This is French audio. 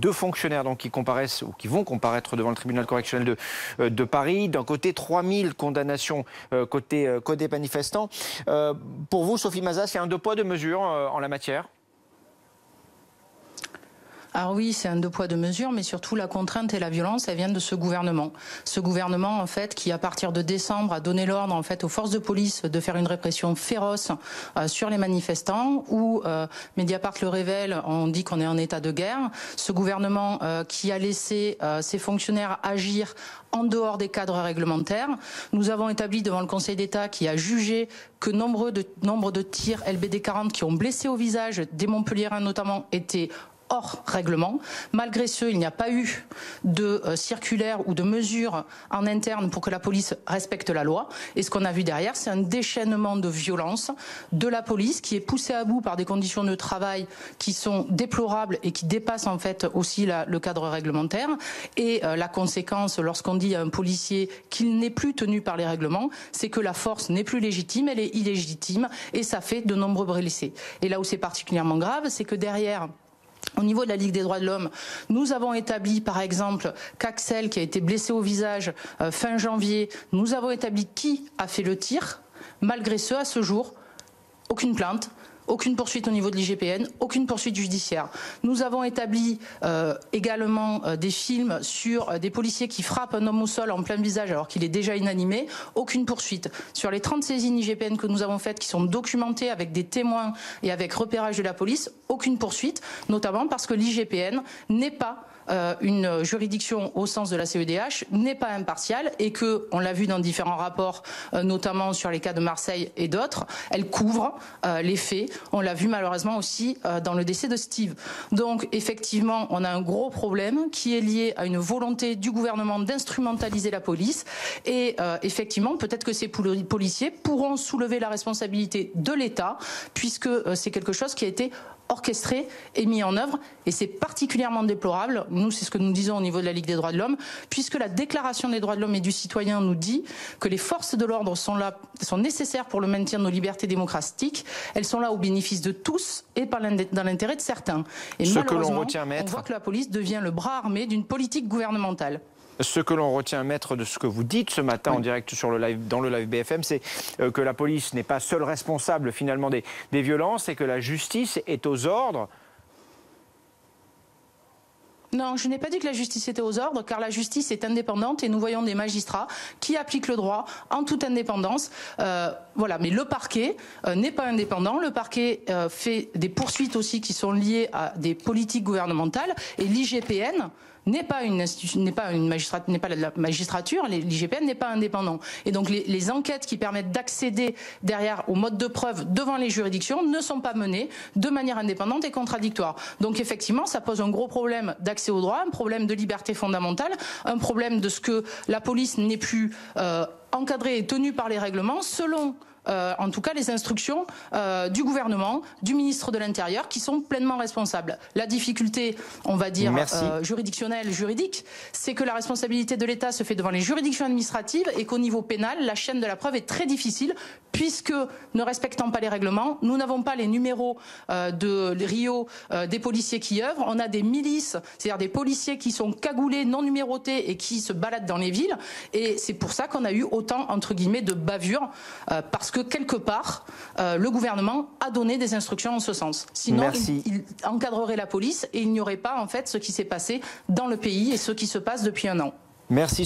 2 fonctionnaires donc, qui comparaissent ou qui vont comparaître devant le tribunal correctionnel de Paris. D'un côté, 3000 condamnations côté manifestants. Pour vous, Sophie Mazas, il y a un 2 poids 2 mesures en la matière? Alors oui, c'est un 2 poids 2 mesures, mais surtout la contrainte et la violence, elles viennent de ce gouvernement. Ce gouvernement, en fait, qui à partir de décembre a donné l'ordre, en fait, aux forces de police de faire une répression féroce sur les manifestants, où Mediapart le révèle, on dit qu'on est en état de guerre. Ce gouvernement qui a laissé ses fonctionnaires agir en dehors des cadres réglementaires. Nous avons établi devant le Conseil d'État qui a jugé que nombre de tirs LBD 40 qui ont blessé au visage, des Montpelliérains notamment, étaient hors règlement. Malgré ce, il n'y a pas eu de circulaire ou de mesures en interne pour que la police respecte la loi. Et ce qu'on a vu derrière, c'est un déchaînement de violence de la police qui est poussée à bout par des conditions de travail qui sont déplorables et qui dépassent en fait aussi le cadre réglementaire. Et la conséquence, lorsqu'on dit à un policier qu'il n'est plus tenu par les règlements, c'est que la force n'est plus légitime, elle est illégitime et ça fait de nombreux blessés. Et là où c'est particulièrement grave, c'est que derrière, au niveau de la Ligue des droits de l'homme, nous avons établi par exemple qu'Axel, qui a été blessé au visage fin janvier, nous avons établi qui a fait le tir. Malgré ce, à ce jour, aucune plainte, aucune poursuite au niveau de l'IGPN, aucune poursuite judiciaire. Nous avons établi également des films sur des policiers qui frappent un homme au sol en plein visage alors qu'il est déjà inanimé, aucune poursuite. Sur les 30 saisines IGPN que nous avons faites, qui sont documentées avec des témoins et avec repérage de la police, aucune poursuite, notamment parce que l'IGPN n'est pas une juridiction au sens de la CEDH, n'est pas impartiale et que, on l'a vu dans différents rapports, notamment sur les cas de Marseille et d'autres, elle couvre les faits. On l'a vu malheureusement aussi dans le décès de Steve. Donc effectivement, on a un gros problème qui est lié à une volonté du gouvernement d'instrumentaliser la police et effectivement, peut-être que ces policiers pourront soulever la responsabilité de l'État puisque c'est quelque chose qui a été orchestré et mis en œuvre et c'est particulièrement déplorable. Nous, c'est ce que nous disons au niveau de la Ligue des droits de l'homme, puisque la Déclaration des droits de l'homme et du citoyen nous dit que les forces de l'ordre sont là, sont nécessaires pour le maintien de nos libertés démocratiques. Elles sont là au bénéfice de tous et pas dans l'intérêt de certains. Et malheureusement, on voit que la police devient le bras armé d'une politique gouvernementale. Ce que l'on retient, maître, de ce que vous dites ce matin en direct sur dans le live BFM, c'est que la police n'est pas seule responsable finalement des violences et que la justice est aux ordres. Non, je n'ai pas dit que la justice était aux ordres, car la justice est indépendante et nous voyons des magistrats qui appliquent le droit en toute indépendance. Voilà, mais le parquet n'est pas indépendant. Le parquet fait des poursuites aussi qui sont liées à des politiques gouvernementales et l'IGPN n'est pas la magistrature, l'IGPN n'est pas indépendant. Et donc les enquêtes qui permettent d'accéder derrière au mode de preuve devant les juridictions ne sont pas menées de manière indépendante et contradictoire. Donc effectivement, ça pose un gros problème d'accès au droit, un problème de liberté fondamentale, un problème de ce que la police n'est plus encadrée et tenue par les règlements selon en tout cas les instructions du gouvernement, du ministre de l'Intérieur, qui sont pleinement responsables. La difficulté, on va dire, juridictionnelle, juridique, c'est que la responsabilité de l'État se fait devant les juridictions administratives et qu'au niveau pénal, la chaîne de la preuve est très difficile, puisque, ne respectant pas les règlements, nous n'avons pas les numéros de Rio des policiers qui œuvrent. On a des milices, c'est-à-dire des policiers qui sont cagoulés, non numérotés et qui se baladent dans les villes. Et c'est pour ça qu'on a eu autant, entre guillemets, de bavures, parce que quelque part, le gouvernement a donné des instructions en ce sens. Sinon, il encadrerait la police et il n'y aurait pas en fait ce qui s'est passé dans le pays et ce qui se passe depuis un an. Merci.